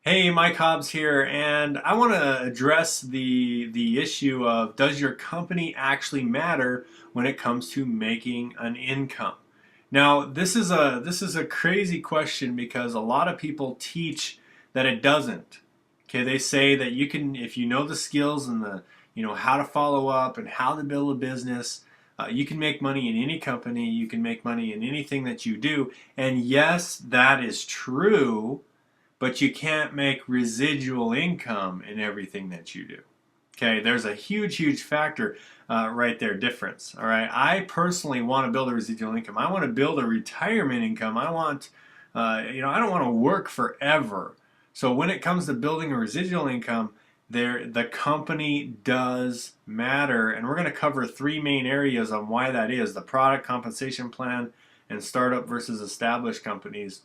Hey, Mike Hobbs here, and I want to address the issue of, does your company actually matter when it comes to making an income? Now, this is a crazy question because a lot of people teach that it doesn't. Okay, they say that you can, if you know the skills and how to follow up and how to build a business, you can make money in any company. You can make money in anything that you do. And yes, that is true, but you can't make residual income in everything that you do. Okay, there's a huge factor right there difference. All right, I personally want to build a residual income. I want to build a retirement income. I want, I don't want to work forever. So when it comes to building a residual income, the company does matter, and we're going to cover three main areas on why that is: the product, compensation plan, and startup versus established companies.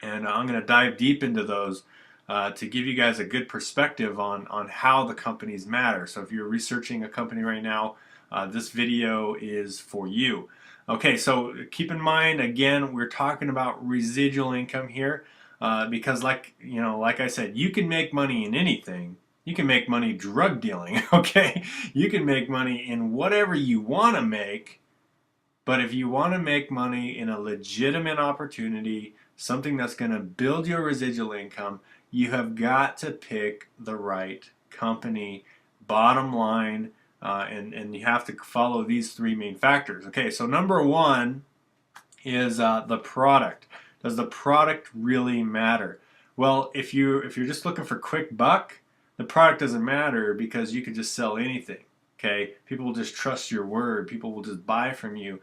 And I'm going to dive deep into those to give you guys a good perspective on how the companies matter. So if you're researching a company right now, this video is for you. Okay, so keep in mind, again, we're talking about residual income here because, like I said, you can make money in anything. You can make money drug dealing. Okay, you can make money in whatever you want to make, but if you want to make money in a legitimate opportunity, something that's going to build your residual income, you have got to pick the right company. Bottom line, and you have to follow these three main factors. Okay, so number one is the product. Does the product really matter? Well, if you're just looking for quick buck, the product doesn't matter because you could just sell anything. Okay, people will just trust your word. People will just buy from you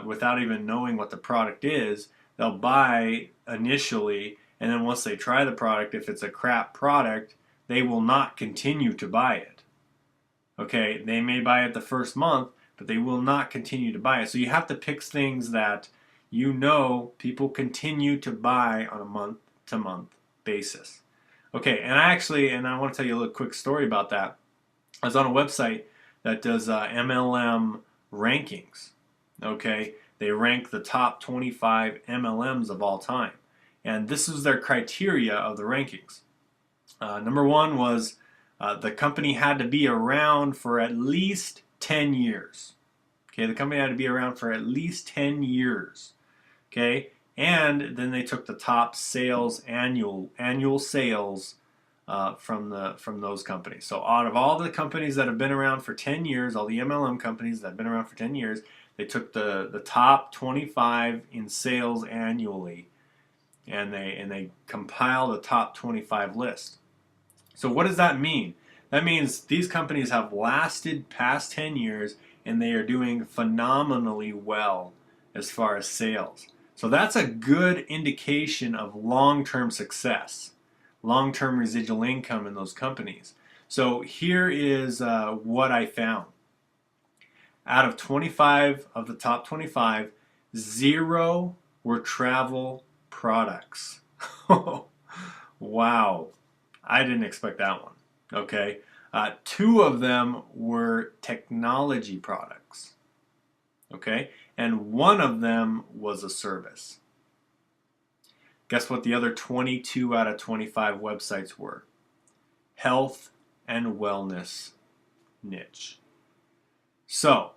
without even knowing what the product is. They'll buy initially, and then once they try the product, if it's a crap product, they will not continue to buy it. Okay, they may buy it the first month, but they will not continue to buy it. So you have to pick things that people continue to buy on a month to month basis. Okay, and I want to tell you a little quick story about that. I was on a website that does MLM rankings. Okay, they rank the top 25 MLMs of all time, and this is their criteria of the rankings. Number one was the company had to be around for at least 10 years. Okay, the company had to be around for at least 10 years. Okay, and then they took the top sales annual sales from those companies. So out of all the companies that have been around for 10 years, all the MLM companies that have been around for 10 years, they took the top 25 in sales annually, and they compiled a top 25 list. So what does that mean? That means these companies have lasted past 10 years and they are doing phenomenally well as far as sales. So that's a good indication of long-term success, long-term residual income in those companies. So here is what I found. Out of 25 of the top 25, zero were travel products. Wow. I didn't expect that one. Okay. Two of them were technology products. Okay. And one of them was a service. Guess what the other 22 out of 25 websites were? Health and wellness niche. So,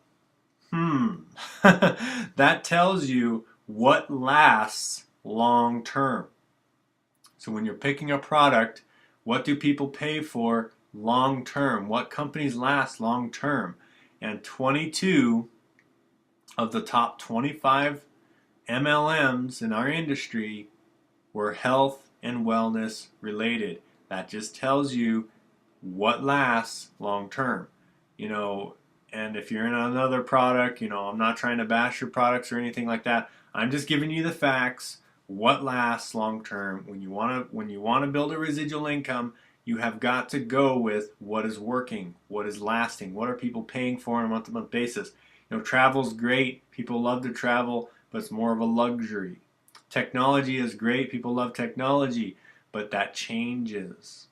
that tells you what lasts long term. So when you're picking a product, what do people pay for long term? What companies last long term? And 22 of the top 25 MLMs in our industry were health and wellness related. That just tells you what lasts long term. You know, and if you're in another product, I'm not trying to bash your products or anything like that. I'm just giving you the facts. What lasts long term? When you want to build a residual income, you have got to go with what is working, what is lasting, what are people paying for on a month-to-month basis. Travel's great. People love to travel, but it's more of a luxury. Technology is great. People love technology, but that changes.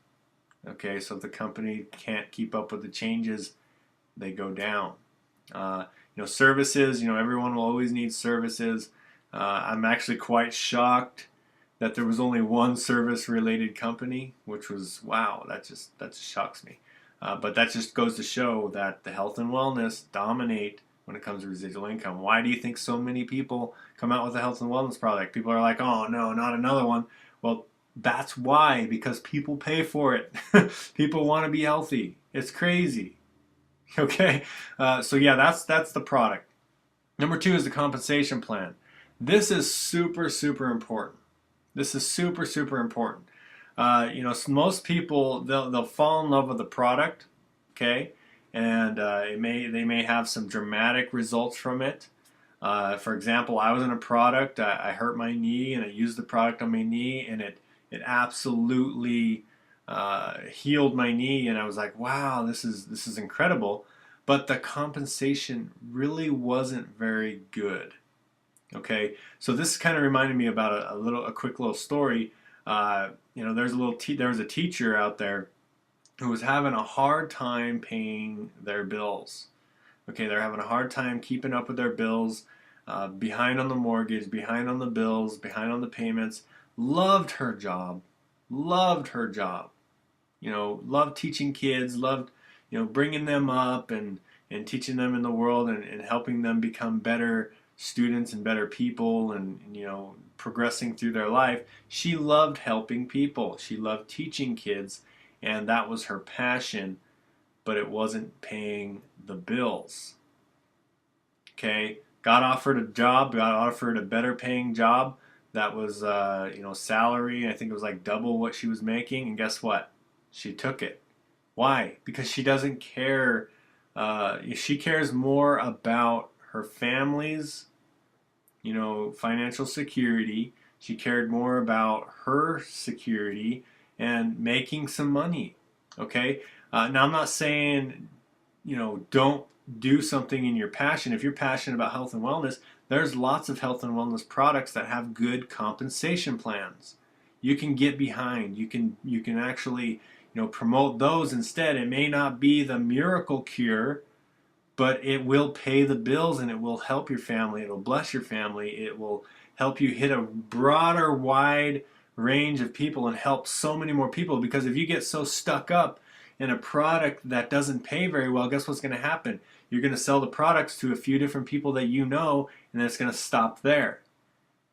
Okay, so if the company can't keep up with the changes, they go down. Services, everyone will always need services. I'm actually quite shocked that there was only one service related company, which was wow, that just shocks me. But that just goes to show that the health and wellness dominate when it comes to residual income. Why do you think so many people come out with a health and wellness product? People are like, oh no, not another one. Well, that's why, because people pay for it. People want to be healthy. It's crazy. Okay, so yeah, that's the product. Number two is the compensation plan. This is super important. This is super important. Most people they'll fall in love with the product, okay, and they may have some dramatic results from it. For example, I was in a product. I hurt my knee, and I used the product on my knee, and it absolutely healed my knee. And I was like, wow, this is incredible. But the compensation really wasn't very good. Okay, so this kind of reminded me about a quick little story. There was a teacher out there who was having a hard time paying their bills. Okay, they're having a hard time keeping up with their bills, behind on the mortgage, behind on the bills, behind on the payments. Loved her job, loved her job. Loved teaching kids, loved bringing them up and teaching them in the world and helping them become better students and better people and progressing through their life. She loved helping people. She loved teaching kids, and that was her passion, but it wasn't paying the bills. Okay, got offered a job, got offered a better paying job that was salary. I think it was like double what she was making, and guess what? She took it. Why? Because she doesn't care. She cares more about her family's financial security. She cared more about her security and making some money. Okay. Now I'm not saying don't do something in your passion. If you're passionate about health and wellness, there's lots of health and wellness products that have good compensation plans. You can get behind. You can actually promote those instead. It may not be the miracle cure, but it will pay the bills and it will help your family. It will bless your family. It will help you hit a broader, wide range of people and help so many more people. Because if you get so stuck up in a product that doesn't pay very well, guess what's going to happen? You're going to sell the products to a few different people that you know, and then it's going to stop there.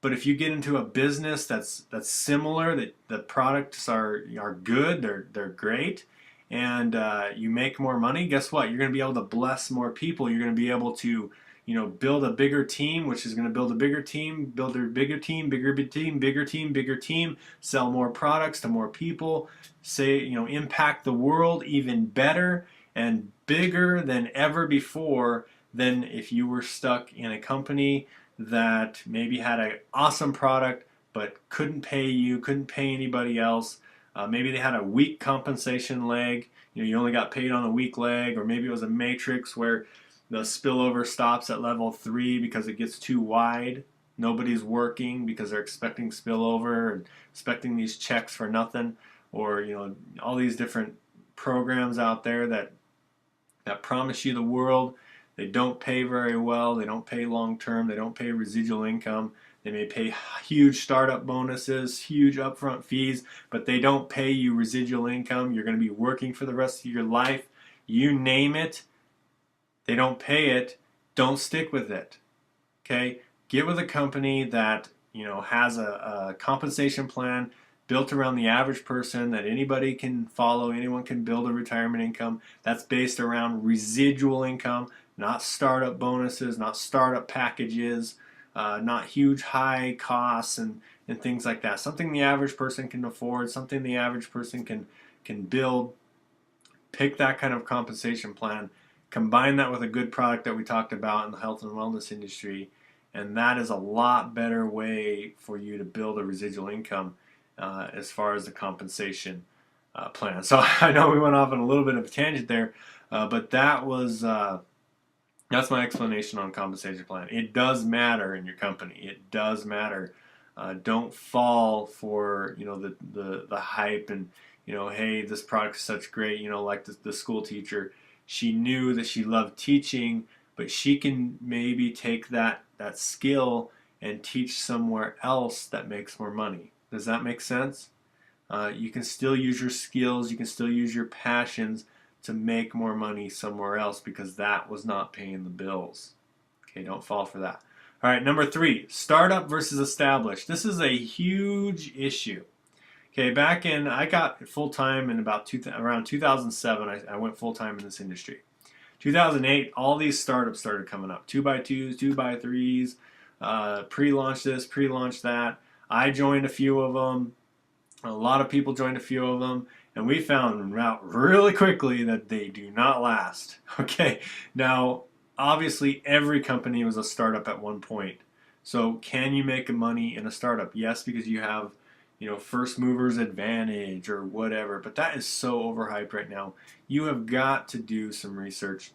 But if you get into a business that's similar, that the products are good, they're great, and you make more money, guess what? You're going to be able to bless more people. You're going to be able to build a bigger team, which is going to build a bigger team, build a bigger team, bigger team, bigger team, bigger team, sell more products to more people, impact the world even better and bigger than ever before than if you were stuck in a company that maybe had an awesome product but couldn't pay you, couldn't pay anybody else. Maybe they had a weak compensation leg. You only got paid on a weak leg, or maybe it was a matrix where the spillover stops at level 3 because it gets too wide. Nobody's working because they're expecting spillover and expecting these checks for nothing, or all these different programs out there that promise you the world. They don't pay very well. They don't pay long term. They don't pay residual income. They may pay huge startup bonuses, huge upfront fees, but they don't pay you residual income. You're going to be working for the rest of your life. You name it, they don't pay it. Don't stick with it. Okay? Get with a company that has a compensation plan built around the average person that anybody can follow. Anyone can build a retirement income that's based around residual income, not startup bonuses, not startup packages, not huge high costs and things like that. Something the average person can afford, something the average person can build. Pick that kind of compensation plan. Combine that with a good product that we talked about in the health and wellness industry, and that is a lot better way for you to build a residual income as far as the compensation plan. So I know we went off on a little bit of a tangent there, but that's my explanation on compensation plan. It does matter in your company. It does matter. Don't fall for the hype and hey, this product is such great. Like the school teacher, she knew that she loved teaching, but she can maybe take that skill and teach somewhere else that makes more money. Does that make sense? You can still use your skills, you can still use your passions to make more money somewhere else because that was not paying the bills. Okay, don't fall for that. All right, number 3, startup versus established. This is a huge issue. Okay, I got full time in around 2007. I went full time in this industry. 2008, all these startups started coming up. 2x2s, 2x3s, pre-launch this, pre-launch that. I joined a few of them. A lot of people joined a few of them, and we found out really quickly that they do not last. Okay, now obviously every company was a startup at one point. So can you make money in a startup? Yes, because you have, first movers advantage or whatever, but that is so overhyped right now. You have got to do some research.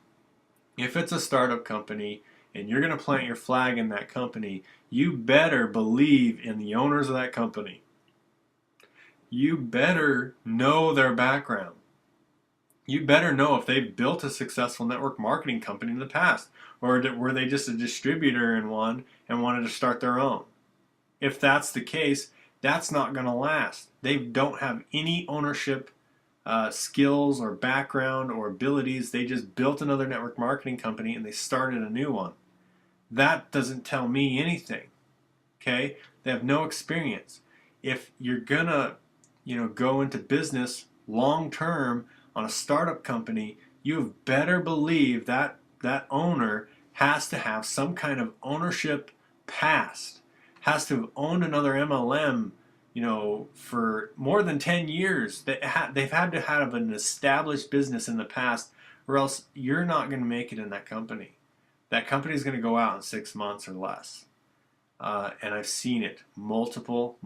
If it's a startup company and you're going to plant your flag in that company, you better believe in the owners of that company. You better know their background. You better know if they've built a successful network marketing company in the past, or were they just a distributor in one and wanted to start their own. If that's the case, that's not going to last. They don't have any ownership skills or background or abilities. They just built another network marketing company and they started a new one. That doesn't tell me anything. Okay? They have no experience. If you're gonna, go into business long term on a startup company, you better believe that that owner has to have some kind of ownership past, has to have owned another MLM, for more than 10 years. They've had to have an established business in the past, or else you're not going to make it in that company. That company is going to go out in 6 months or less. And I've seen it multiple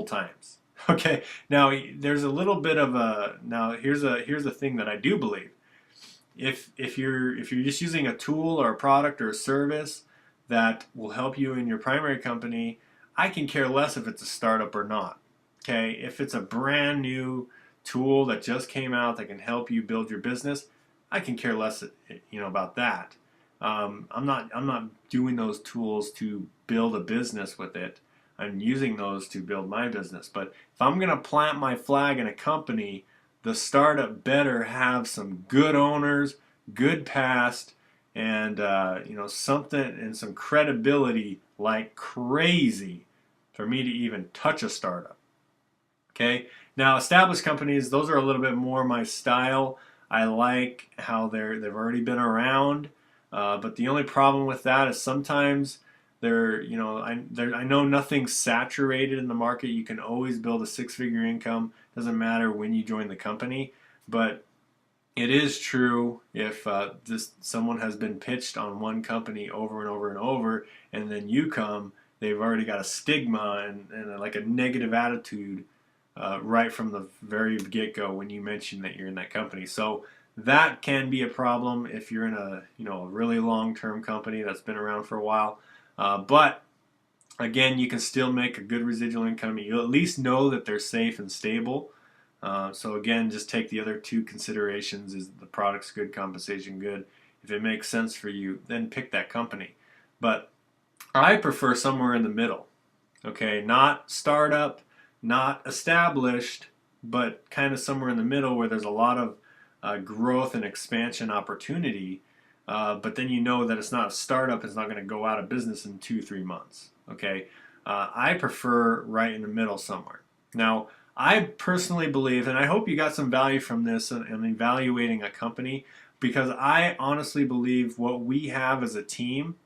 times. Okay, now there's a little bit of a here's a thing that I do believe. If you're just using a tool or a product or a service that will help you in your primary company, I can care less if it's a startup or not. Okay, if it's a brand new tool that just came out that can help you build your business, I can care less, about that. I'm not doing those tools to build a business with it. I'm using those to build my business. But if I'm going to plant my flag in a company, the startup better have some good owners, good past, and something and some credibility like crazy for me to even touch a startup. Okay. Now, established companies, those are a little bit more my style. I like how they've already been around. But the only problem with that is sometimes I know nothing's saturated in the market. You can always build a 6-figure income. Doesn't matter when you join the company. But it is true if someone has been pitched on one company over and over and over, and then you come, they've already got a stigma and like a negative attitude right from the very get-go when you mention that you're in that company. So that can be a problem if you're in a really long-term company that's been around for a while. But again, you can still make a good residual income. You'll at least know that they're safe and stable. So again, just take the other 2 considerations: is the product's good, compensation good. If it makes sense for you, then pick that company. But I prefer somewhere in the middle. Okay, not startup, not established, but kind of somewhere in the middle where there's a lot of growth and expansion opportunity. But then you know that it's not a startup, it's not going to go out of business in 2-3 months. Okay, I prefer right in the middle somewhere. Now, I personally believe, and I hope you got some value from this in evaluating a company, because I honestly believe what we have as a team,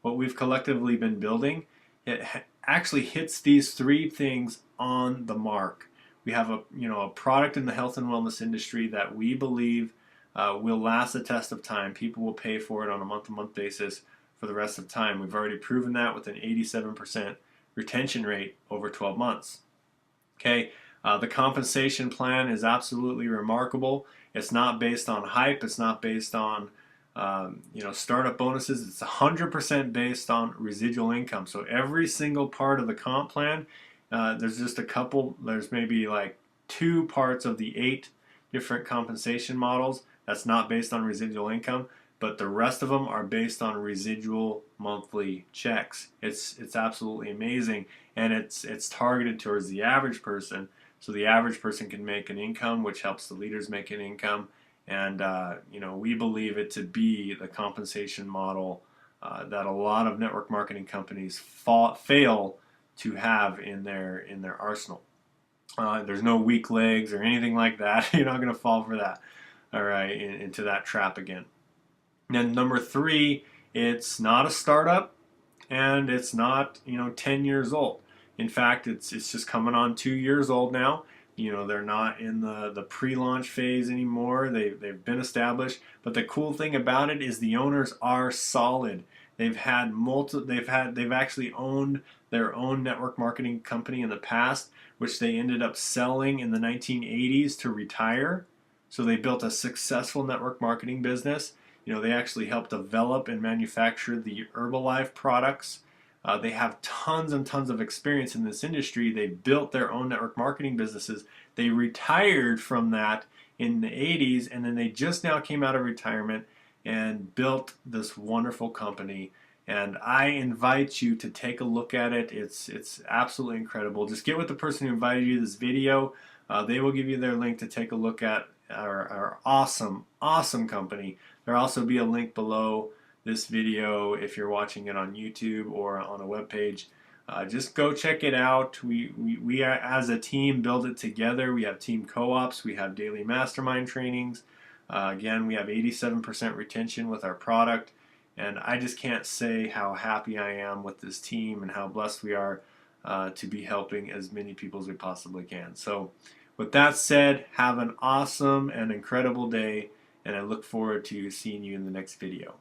what we've collectively been building, it actually hits these 3 things on the mark. We have a product in the health and wellness industry that we believe will last the test of time. People will pay for it on a month-to-month basis for the rest of time. We've already proven that with an 87% retention rate over 12 months. Okay, the compensation plan is absolutely remarkable. It's not based on hype. It's not based on startup bonuses. It's 100% based on residual income. So every single part of the comp plan, there's just a couple. There's maybe like 2 parts of the 8 different compensation models that's not based on residual income. but the rest of them are based on residual monthly checks. It's absolutely amazing, and it's targeted towards the average person, so the average person can make an income, which helps the leaders make an income. And we believe it to be the compensation model that a lot of network marketing companies fail to have in their arsenal. There's no weak legs or anything like that. You're not going to fall for that. All right, into that trap again. And then number three, it's not a startup, and it's not 10 years old. In fact, it's just coming on 2 years old now. They're not in the pre-launch phase anymore. They've been established. But the cool thing about it is the owners are solid. They've actually owned their own network marketing company in the past, which they ended up selling in the 1980s to retire. So they built a successful network marketing business. They actually helped develop and manufacture the Herbalife products. They have tons and tons of experience in this industry. They built their own network marketing businesses. They retired from that in the 80s, and then they just now came out of retirement and built this wonderful company. And I invite you to take a look at it. It's absolutely incredible. Just get with the person who invited you to this video. They will give you their link to take a look at our awesome company. There'll also be a link below this video if you're watching it on YouTube or on a web page. Just go check it out. We are, as a team, build it together. We have team co-ops. We have daily mastermind trainings. Again, we have 87% retention with our product. And I just can't say how happy I am with this team and how blessed we are to be helping as many people as we possibly can. So with that said, have an awesome and incredible day, and I look forward to seeing you in the next video.